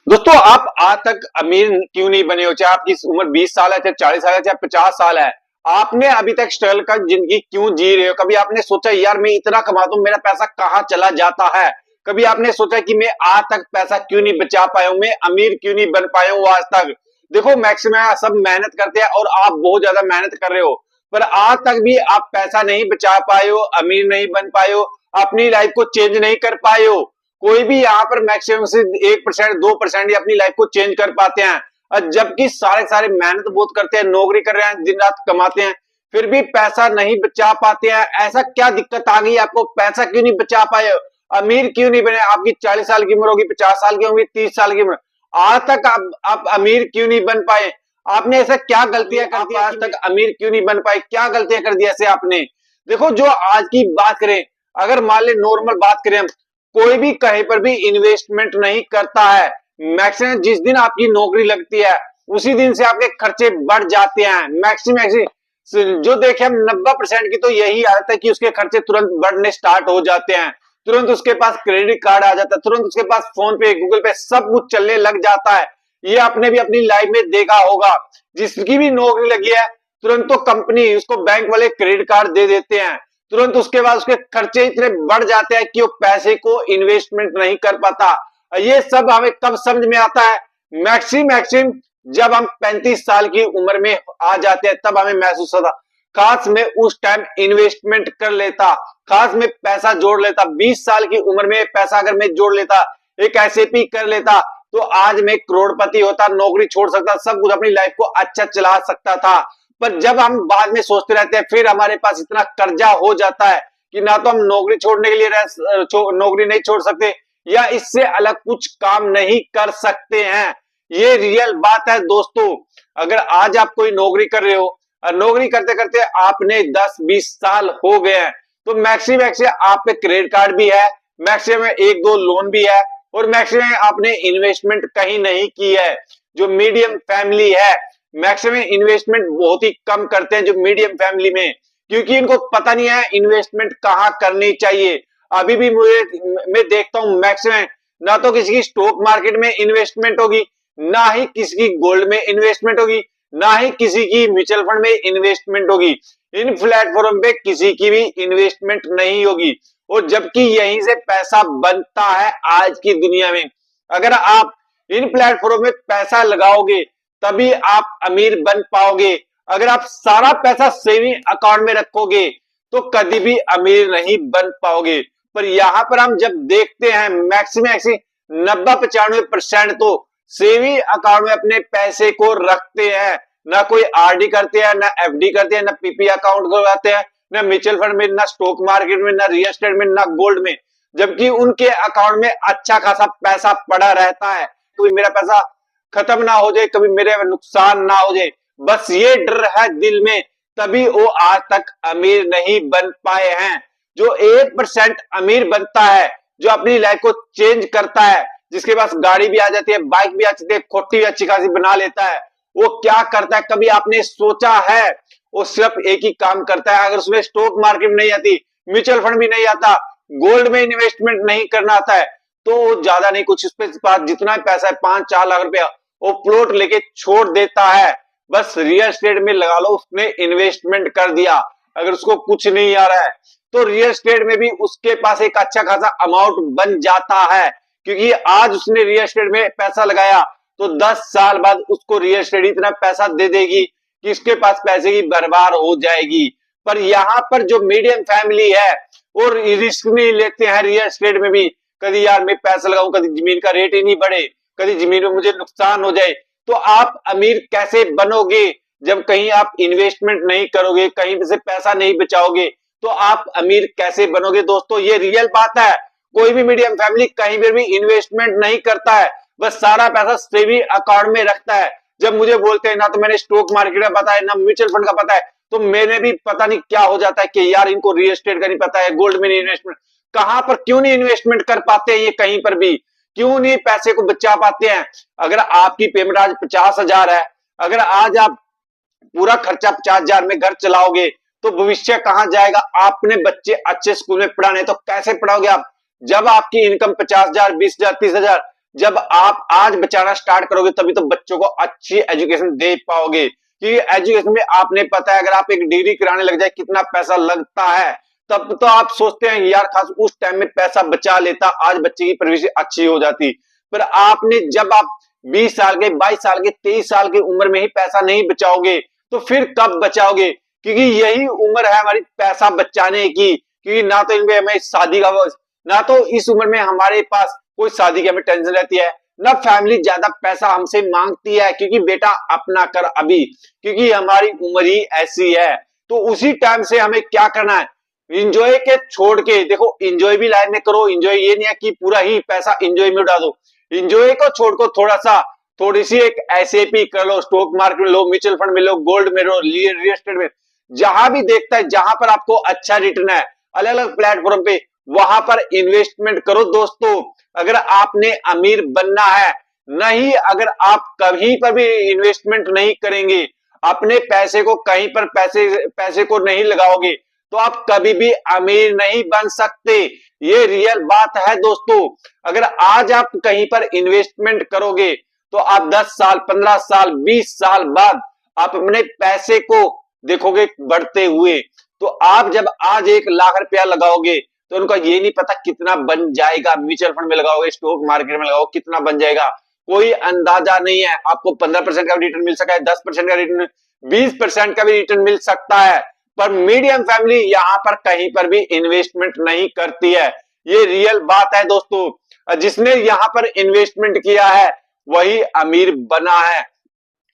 दोस्तों, आप आज तक अमीर क्यों नहीं बने हो? चाहे आपकी उम्र 20 साल है, चाहे 40 साल है, चाहे 50 साल है। आपने अभी तक स्ट्रगल का जिंदगी क्यों जी रहे हो? कभी आपने सोचा यार मैं इतना कमाता हूं, मेरा पैसा कहाँ चला जाता है? कभी आपने सोचा कि मैं आज तक पैसा क्यों नहीं बचा पाया हूं, मैं अमीर क्यों नहीं बन पाया हूं आज तक? देखो, मैक्सिमम सब मेहनत करते हैं और आप बहुत ज्यादा मेहनत कर रहे हो, पर आज तक भी आप पैसा नहीं बचा पाए हो, अमीर नहीं बन पाए हो, अपनी लाइफ को चेंज नहीं कर पाए हो। कोई भी यहाँ पर मैक्सिमम से 1% 2% ही अपनी लाइफ को चेंज कर पाते हैं। और जबकि सारे सारे मेहनत बहुत करते हैं, नौकरी कर रहे हैं, दिन रात कमाते हैं, फिर भी पैसा नहीं बचा पाते हैं। ऐसा क्या दिक्कत आ गई आपको? पैसा क्यों नहीं बचा पाए? अमीर क्यों नहीं बने? आपकी 40 साल की उम्र होगी, 50 साल की होगी, 30 साल की उम्र, आज तक आप अमीर क्यों नहीं बन पाए? आपने ऐसा क्या गलतियां कर दी? आज तक अमीर क्यों नहीं बन पाए? क्या गलतियां कर दी ऐसे आपने? देखो, जो आज की बात करें, अगर मान ले नॉर्मल बात करें हम, कोई भी कहीं पर भी इन्वेस्टमेंट नहीं करता है। मैक्सिमम जिस दिन आपकी नौकरी लगती है उसी दिन से आपके खर्चे बढ़ जाते हैं। मैक्सिमम जो देखे हम 90% की तो यही आदत है कि उसके खर्चे तुरंत बढ़ने स्टार्ट हो जाते हैं। तुरंत उसके पास क्रेडिट कार्ड आ जाता है, तुरंत उसके पास फोन पे, गूगल पे सब कुछ चलने लग जाता है। ये आपने भी अपनी लाइफ में देखा होगा। जिसकी भी नौकरी लगी है तुरंत तो कंपनी उसको बैंक वाले क्रेडिट कार्ड दे देते हैं। तुरंत उसके बाद उसके खर्चे इतने बढ़ जाते हैं कि वो पैसे को इन्वेस्टमेंट नहीं कर पाता। ये सब हमें कब समझ में आता है? मैक्सिम जब हम 35 साल की उम्र में आ जाते हैं तब हमें महसूस होता, काश मैं उस टाइम इन्वेस्टमेंट कर लेता, काश मैं पैसा जोड़ लेता, 20 साल की उम्र में पैसा अगर मैं जोड़ लेता, एक एसआईपी कर लेता, तो आज मैं करोड़पति होता, नौकरी छोड़ सकता, सब कुछ अपनी लाइफ को अच्छा चला सकता था। पर जब हम बाद में सोचते रहते हैं, फिर हमारे पास इतना कर्जा हो जाता है कि ना तो हम नौकरी छोड़ने के लिए नौकरी नहीं छोड़ सकते या इससे अलग कुछ काम नहीं कर सकते हैं। ये रियल बात है दोस्तों। अगर आज आप कोई नौकरी कर रहे हो और नौकरी करते करते आपने 10-20 साल हो गए हैं, तो मैक्सिमम आप पे क्रेडिट कार्ड भी है, मैक्सिमम 1-2 लोन भी है, और मैक्सिमम आपने इन्वेस्टमेंट कहीं नहीं की है। जो मीडियम फैमिली है, मैक्सिमम इन्वेस्टमेंट बहुत ही कम करते हैं जो मीडियम फैमिली में, क्योंकि इनको पता नहीं है इन्वेस्टमेंट कहाँ करनी चाहिए। अभी भी मैं देखता हूँ मैक्सिमम ना तो किसी की स्टॉक मार्केट में इन्वेस्टमेंट होगी, ना ही किसी की गोल्ड में इन्वेस्टमेंट होगी, ना ही किसी की म्यूचुअल फंड में इन्वेस्टमेंट होगी। इन प्लेटफॉर्म पे किसी की भी इन्वेस्टमेंट नहीं होगी, और जबकि यहीं से पैसा बनता है आज की दुनिया में। अगर आप इन प्लेटफॉर्म में पैसा लगाओगे तभी आप अमीर बन पाओगे। अगर आप सारा पैसा सेविंग अकाउंट में रखोगे तो कभी भी अमीर नहीं बन पाओगे। पर यहां पर हम जब देखते हैं मैक्सिमम 90-95% तो सेविंग अकाउंट में अपने पैसे को रखते हैं, ना कोई आरडी करते हैं, ना एफडी करते हैं, ना पीपी अकाउंट करवाते हैं, ना म्यूचुअल फंड में, ना स्टॉक मार्केट में, ना रियल एस्टेट में, ना गोल्ड में। जबकि उनके अकाउंट में अच्छा खासा पैसा पड़ा रहता है, तो मेरा पैसा खत्म ना हो जाए, कभी मेरे नुकसान ना हो जाए, बस ये डर है दिल में, तभी वो आज तक अमीर नहीं बन पाए हैं। जो 1% अमीर बनता है, जो अपनी लाइफ को चेंज करता है, जिसके पास गाड़ी भी आ जाती है, बाइक भी आ जाती है, खोटी भी अच्छी खासी बना लेता है, वो क्या करता है कभी आपने सोचा है? वो सिर्फ एक ही काम करता है। अगर उसमें स्टॉक मार्केट नहीं आती, म्यूचुअल फंड भी नहीं आता, गोल्ड में इन्वेस्टमेंट नहीं करना आता है, तो ज्यादा नहीं कुछ, उस पर जितना पैसा है 5-4 लाख रुपया, वो प्लॉट लेके छोड़ देता है। बस रियल एस्टेट में लगा लो, उसने इन्वेस्टमेंट कर दिया। अगर उसको कुछ नहीं आ रहा है तो रियल एस्टेट में भी उसके पास एक अच्छा खासा अमाउंट बन जाता है, क्योंकि आज उसने रियल एस्टेट में पैसा लगाया तो 10 साल बाद उसको रियल एस्टेट इतना पैसा दे देगी कि उसके पास पैसे की बर्बाद हो जाएगी। पर यहाँ पर जो मीडियम फैमिली है वो रिस्क नहीं लेते हैं रियल एस्टेट में भी। कभी यार मैं पैसा लगाऊं, कभी जमीन का रेट ही नहीं बढ़े, कभी जमीन में मुझे नुकसान हो जाए, तो आप अमीर कैसे बनोगे? जब कहीं आप इन्वेस्टमेंट नहीं करोगे, कहीं से पैसा नहीं बचाओगे, तो आप अमीर कैसे बनोगे? दोस्तों, ये रियल बात है। कोई भी मीडियम फैमिली कहीं पर भी इन्वेस्टमेंट नहीं करता है, बस सारा पैसा सेविंग अकाउंट में रखता है। जब मुझे बोलते हैं ना तो मैंने स्टॉक मार्केट का पता है, ना म्यूचुअल फंड का पता है, तो मैंने भी पता नहीं क्या हो जाता है कि यार इनको रियल एस्टेट का नहीं पता है, गोल्ड में नहीं इन्वेस्टमेंट, कहां पर क्यों नहीं इन्वेस्टमेंट कर पाते हैं ये कहीं पर भी, क्यों नहीं पैसे को बचा पाते हैं? अगर आपकी पेमेंट आज 50,000 है, अगर आज आप पूरा खर्चा 50,000 में घर चलाओगे तो भविष्य कहां जाएगा? आपने बच्चे अच्छे स्कूल में पढ़ाने तो कैसे पढ़ाओगे आप, जब आपकी इनकम 50,000, 20,000, 30,000, जब आप आज बचाना स्टार्ट करोगे तभी तो बच्चों को अच्छी एजुकेशन दे पाओगे, क्योंकि एजुकेशन में आपने पता है अगर आप एक डिग्री कराने लग जाए कितना पैसा लगता है, तब तो आप सोचते हैं यार खास उस टाइम में पैसा बचा लेता, आज बच्चे की परवरिश अच्छी हो जाती। पर आपने जब आप 20 साल के, 22 साल के, 23 साल की उम्र में ही पैसा नहीं बचाओगे तो फिर कब बचाओगे? क्योंकि यही उम्र है हमारी पैसा बचाने की, क्योंकि ना तो इनमें हमें शादी का, ना तो इस उम्र में हमारे पास कोई शादी की हमें टेंशन रहती है, ना फैमिली ज्यादा पैसा हमसे मांगती है, क्योंकि बेटा अपना कर अभी, क्योंकि हमारी उम्र ही ऐसी है। तो उसी टाइम से हमें क्या करना है, इंजॉय के छोड़ के, देखो इंजॉय भी लाइफ में करो, इंजॉय ये नहीं है कि पूरा ही पैसा इंजॉय में उड़ा दो, इंजॉय को छोड़ को थोड़ा सा, थोड़ी सी एक एसआईपी कर लो, स्टॉक मार्केट में लो, म्यूचुअल फंड में लो, गोल्ड में लो, रियल एस्टेट में, जहां भी देखता है जहां पर आपको अच्छा रिटर्न है अलग अलग प्लेटफॉर्म पे, वहां पर इन्वेस्टमेंट करो दोस्तों। अगर आपने अमीर बनना है, नहीं अगर आप कहीं पर भी इन्वेस्टमेंट नहीं करेंगे, अपने पैसे को कहीं पर पैसे को नहीं लगाओगे, तो आप कभी भी अमीर नहीं बन सकते। ये रियल बात है दोस्तों। अगर आज आप कहीं पर इन्वेस्टमेंट करोगे तो आप 10 साल, 15 साल, 20 साल बाद आप अपने पैसे को देखोगे बढ़ते हुए। तो आप जब आज 1 लाख रुपया लगाओगे तो उनका ये नहीं पता कितना बन जाएगा, म्यूचुअल फंड में लगाओगे, स्टॉक मार्केट में लगाओगे, कितना बन जाएगा कोई अंदाजा नहीं है। आपको 15% का रिटर्न मिल सकता है, 10% का रिटर्न, 20% का भी रिटर्न मिल सकता है, पर मीडियम फैमिली यहां पर कहीं पर भी इन्वेस्टमेंट नहीं करती है। ये रियल बात है दोस्तों। जिसने यहां पर इन्वेस्टमेंट किया है वही अमीर बना है।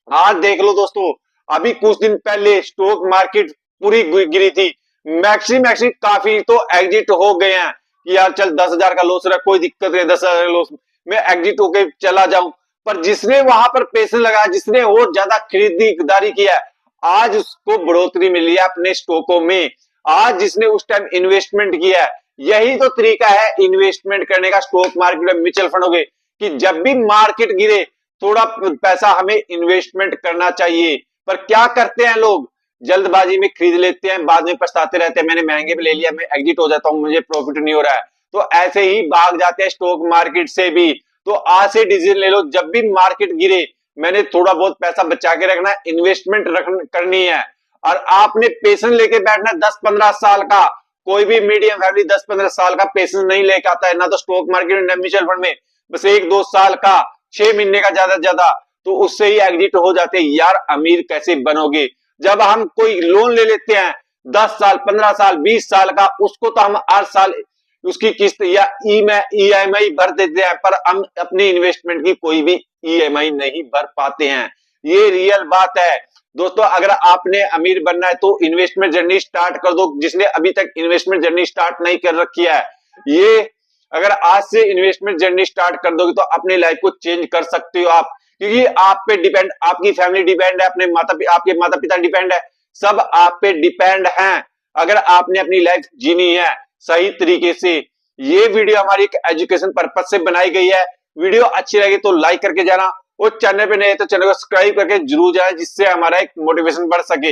आज देख लो दोस्तों, अभी कुछ दिन पहले स्टॉक मार्केट पूरी गिरी थी, मैक्सी काफी तो एग्जिट हो गए हैं कि यार चल 10,000 का लॉस रहा, कोई दिक्कत नहीं, 10,000 लॉस में एग्जिट होके चला जाऊं। पर जिसने वहां पर पैसे लगाया, जिसने और ज्यादा खरीदारी किया, आज उसको बढ़ोतरी मिली है अपने स्टॉकों में। आज जिसने उस टाइम इन्वेस्टमेंट किया है, यही तो तरीका है इन्वेस्टमेंट करने का, स्टॉक मार्केट में, म्यूचुअल फंड हो गए, कि जब भी मार्केट गिरे थोड़ा पैसा हमें इन्वेस्टमेंट करना चाहिए। पर क्या करते हैं लोग, जल्दबाजी में खरीद लेते हैं, बाद में पछताते रहते हैं, मैंने महंगे में ले लिया, मैं एग्जिट हो जाता हूं, मुझे प्रॉफिट नहीं हो रहा है, तो ऐसे ही भाग जाते हैं स्टॉक मार्केट से भी। तो आज से डिसीजन ले लो, जब भी मार्केट गिरे मैंने थोड़ा बहुत पैसा बचा के रखना है, इन्वेस्टमेंट करनी है, और आपने पेशेंस लेके बैठना 10-15 साल का। कोई भी मीडियम फैमिली 10-15 साल का पेशेंस नहीं लेके आता है, ना तो स्टॉक मार्केट में, ना म्यूचुअल फंड में, बस 1-2 साल का, 6 महीने का ज्यादा से ज्यादा, तो उससे ही एग्जिट हो जाते हैं। यार अमीर कैसे बनोगे? जब हम कोई लोन ले लेते हैं 10 साल, 15 साल, 20 साल का, उसको तो हम 8 साल उसकी किस्त या ईएमआई भर देते हैं, पर हम अपनी इन्वेस्टमेंट की कोई भी ईएमआई नहीं भर पाते हैं। ये रियल बात है दोस्तों। अगर आपने अमीर बनना है तो इन्वेस्टमेंट जर्नी स्टार्ट कर दो, जिसने अभी तक इन्वेस्टमेंट जर्नी स्टार्ट नहीं कर रखी है, ये अगर आज से इन्वेस्टमेंट जर्नी स्टार्ट कर दोगे तो अपनी लाइफ को चेंज कर सकते हो आप, क्योंकि आप पे डिपेंड, आपकी फैमिली डिपेंड है, आपके माता पिता डिपेंड है, सब आप पे डिपेंड हैं। अगर आपने अपनी लाइफ जीनी है सही तरीके से। ये वीडियो हमारी एक एजुकेशन पर्पज से बनाई गई है। वीडियो अच्छी लगी तो लाइक करके जाना, और चैनल पे नए तो चैनल को सब्सक्राइब करके जरूर जाए, जिससे हमारा एक मोटिवेशन बढ़ सके।